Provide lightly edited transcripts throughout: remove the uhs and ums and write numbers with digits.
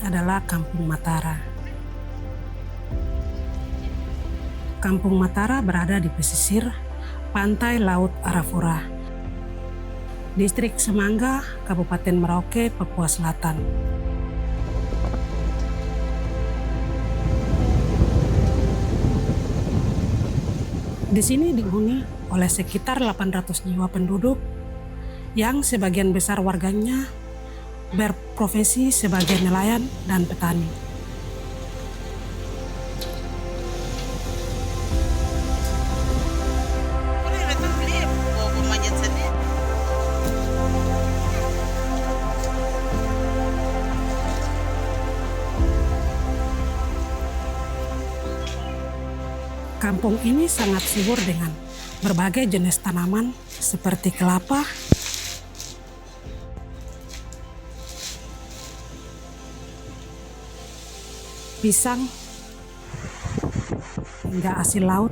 adalah Kampung Matara. Kampung Matara berada di pesisir pantai Laut Arafura, Distrik Semangga, Kabupaten Merauke, Papua Selatan. Di sini dihuni oleh sekitar 800 jiwa penduduk yang sebagian besar warganya berprofesi sebagai nelayan dan petani. Kampung ini sangat subur dengan berbagai jenis tanaman seperti kelapa, pisang, hingga hasil laut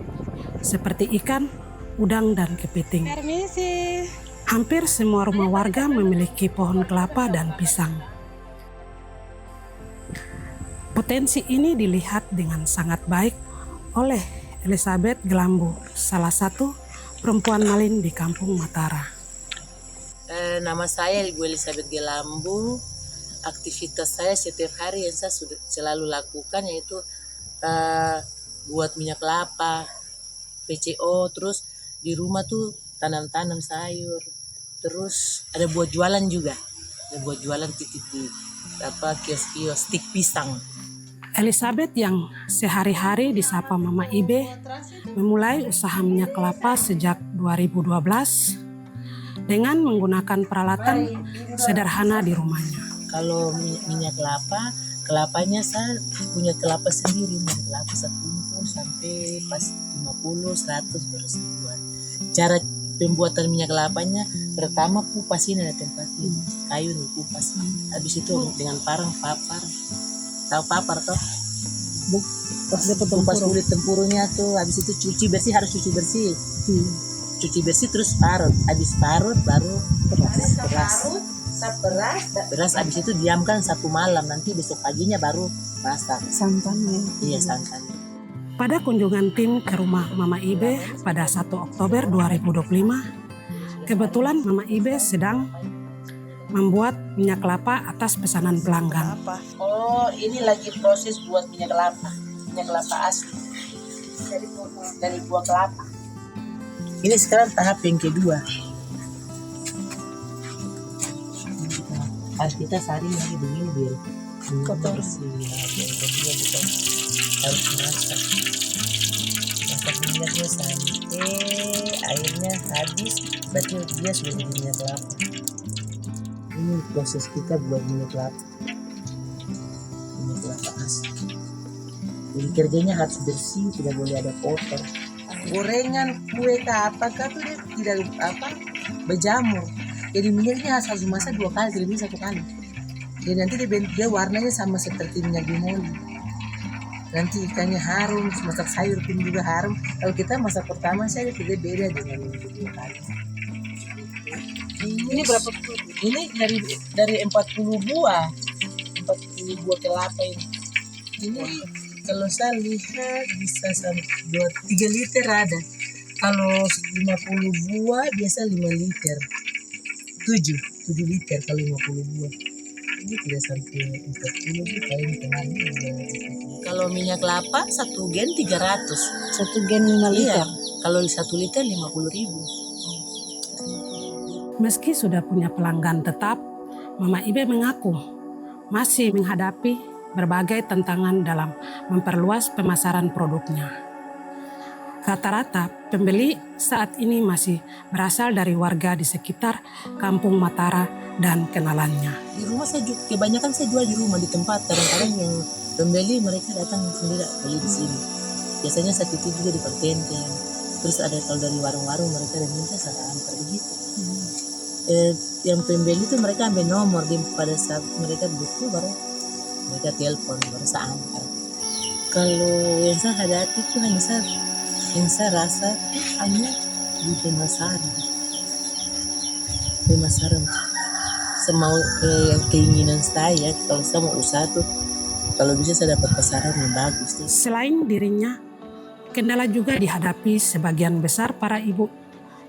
seperti ikan, udang, dan kepiting. Permisi. Hampir semua rumah warga memiliki pohon kelapa dan pisang. Potensi ini dilihat dengan sangat baik oleh Elizabeth Gelambu, salah satu perempuan malin di Kampung Matara. Nama saya Ibu Elizabeth Gelambu. Aktivitas saya setiap hari yang saya sudah selalu lakukan yaitu buat minyak kelapa, PCO, terus di rumah tuh tanam-tanam sayur, terus ada buat jualan juga, ada buat jualan titip di kios-kios stik pisang. Elizabeth yang sehari-hari disapa Mama Ibe memulai usaha minyak kelapa sejak 2012 dengan menggunakan peralatan sederhana di rumahnya. Kalau minyak kelapa, kelapanya saya punya kelapa sendiri, minyak kelapa satu kumpul sampai pas 50-100 baru saya buat. Cara pembuatan minyak kelapanya, pertama kupas ini ada tempat ini, kayu nih kupas. Habis itu dengan parang papar. Tahu papar toh? Kupas kulit tempurungnya tuh, habis itu cuci bersih, harus cuci bersih. Cuci bersih terus parut. Habis parut baru beras habis itu diamkan 1 malam, nanti besok paginya baru masak. Santannya. Iya, santan. Pada kunjungan tim ke rumah Mama Ibe pada 1 Oktober 2025, kebetulan Mama Ibe sedang membuat minyak kelapa atas pesanan pelanggan. Oh, ini lagi proses buat minyak kelapa asli dari buah kelapa. Ini sekarang tahap yang kedua. Harus kita saring lagi begini biar kotor sih. Harus masak minyaknya sampai airnya habis, berarti dia sudah jadi minyak kelapa. Ini proses kita buat minyak kelapa asli. Jadi kerjanya harus bersih, tidak boleh ada kotor. Gorengan, kue, apakah tuh dia tidak berjamur. Jadi minyaknya harus masak 2 kali, tidak bisa 1 kali. Jadi nanti dia warnanya sama seperti minyak bimoli. Nanti ikannya harum, masak sayur pun juga harum. Kalau kita masak pertama saja tidak beda dengan yang kedua kali. Ini berapa? Ini dari 40 buah kelapa ini. Ini kalau saya lihat bisa sampai 3 liter ada. Kalau 50 buah biasa 5 liter. 7 liter kalau 50 buah. Ini tidak sampai 40 buah kayak kemarin. Kalau minyak kelapa 1 gen 300. 1 gen 5 liter. Iya, kalau 1 liter 50.000. Meski sudah punya pelanggan tetap, Mama Ibe mengaku masih menghadapi berbagai tantangan dalam memperluas pemasaran produknya. Rata-rata pembeli saat ini masih berasal dari warga di sekitar Kampung Matara dan kenalannya. Di rumah kebanyakan saya jual di rumah, di tempat. Kadang-kadang yang pembeli mereka datang sendiri beli di sini. Biasanya saya titip juga di pertenteng. Terus ada kalau dari warung-warung mereka ada minta saya antar begitu. Yang pembeli itu mereka ambil nomor, pada saat mereka butuh baru mereka telepon, baru saya antar. Kalau yang saya hadapi itu yang saya rasa hanya di pemasaran. semau yang keinginan saya kalau saya mau usaha tuh kalau bisa saya dapat pasaran yang bagus tuh. Selain dirinya, kendala juga dihadapi sebagian besar para ibu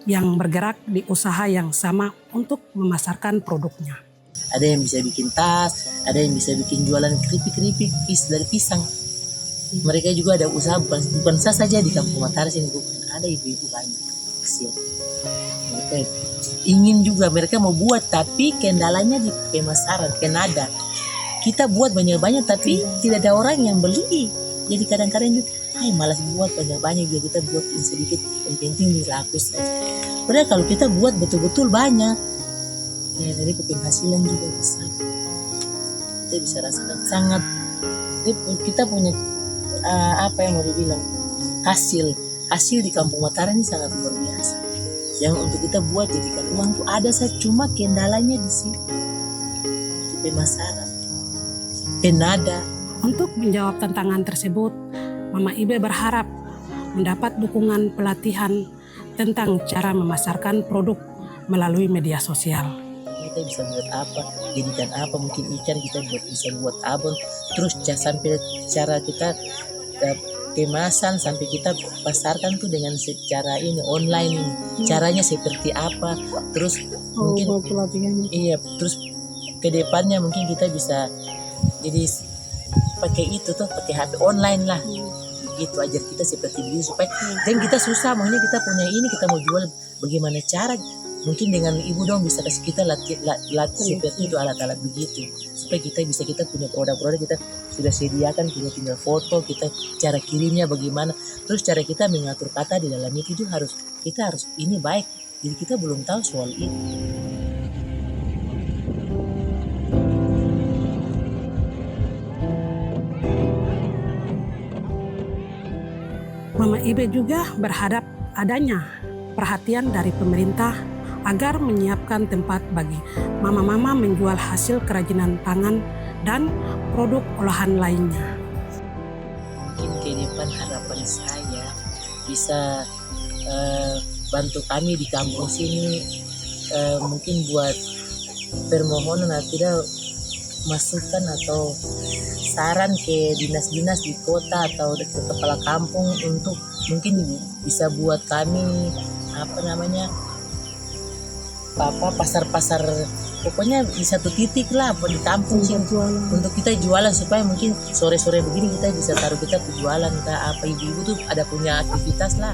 yang bergerak di usaha yang sama untuk memasarkan produknya. Ada yang bisa bikin tas, ada yang bisa bikin jualan keripik-keripik dari pisang. Mereka juga ada usaha, bukan saya saja di Kampung Mataram sini, bukan. Ada ibu-ibu banyak. Kesian. Mereka ingin juga, mereka mau buat, tapi kendalanya di pemasaran, kenada. Kita buat banyak-banyak, tapi tidak ada orang yang beli. Jadi kadang-kadang juga, malas buat banyak-banyak, jadi kita buat yang sedikit, yang penting dilaku saja. Padahal kalau kita buat betul-betul banyak, ya dari penghasilan juga besar. Kita bisa rasakan sangat, kita punya apa yang mau dibilang, hasil di Kampung Mataram ini sangat luar biasa. Yang untuk kita buat jadikan uang tuh ada saja, cuma kendalanya di sini, di pemasaran, penada. Untuk menjawab tantangan tersebut, Mama Ibe berharap mendapat dukungan pelatihan tentang cara memasarkan produk melalui media sosial. Kita bisa buat apa, jadikan apa, mungkin ikan kita bisa buat abon, terus sampai cara kita kemasan sampai kita pasarkan tuh dengan secara ini online ini. Caranya seperti apa, terus mungkin iya, terus ke depannya mungkin kita bisa jadi pakai itu tuh, pakai HP online lah. Gitu ajar kita seperti ini supaya dan kita susah, makanya kita punya ini, kita mau jual bagaimana cara, mungkin dengan ibu dong bisa kasih kita latih seperti itu, alat-alat begitu supaya kita punya produk-produk, kita sudah sediakan, kita tinggal foto, kita cara kirimnya bagaimana, terus cara kita mengatur kata di dalam itu juga kita harus ini baik, jadi kita belum tahu soal itu. Mama Ibe juga berharap adanya perhatian dari pemerintah agar menyiapkan tempat bagi mama-mama menjual hasil kerajinan tangan dan produk olahan lainnya. Mungkin ke depan harapan saya bisa bantu kami di kampung sini, mungkin buat permohonan atau tidak masukan atau saran ke dinas-dinas di kota atau ke kepala kampung untuk mungkin bisa buat kami pasar-pasar, pokoknya di satu titik lah di kampung sih untuk kita jualan, supaya mungkin sore-sore begini kita bisa taruh kita jualan, kita ibu-ibu tuh ada punya aktivitas lah.